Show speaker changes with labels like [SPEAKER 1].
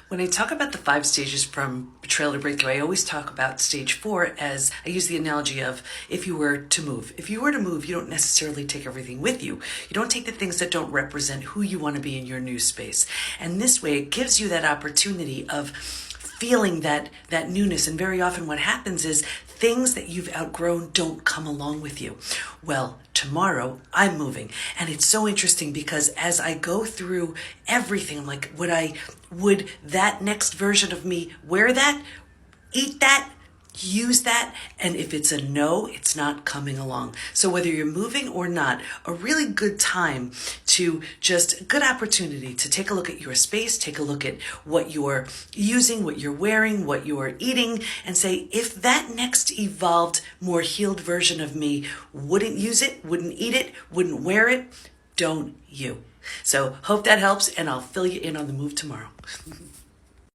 [SPEAKER 1] When I talk about the 5 stages from betrayal to breakthrough, I always talk about stage 4 as I use the analogy of if you were to move. If you were to move, you don't necessarily take everything with you. You don't take the things that don't represent who you want to be in your new space. And this way, it gives you that opportunity of feeling that newness. And very often what happens is things that you've outgrown don't come along with you. Well, tomorrow I'm moving. And it's so interesting because as I go through everything, I'm like, would that next version of me wear that, eat that, use that? And if it's a no, it's not coming along. So whether you're moving or not, a really good time to just good opportunity to take a look at your space, take a look at what you're using, what you're wearing, what you're eating, and say, if that next evolved, more healed version of me wouldn't use it, wouldn't eat it, wouldn't wear it, don't you? So hope that helps, and I'll fill you in on the move tomorrow.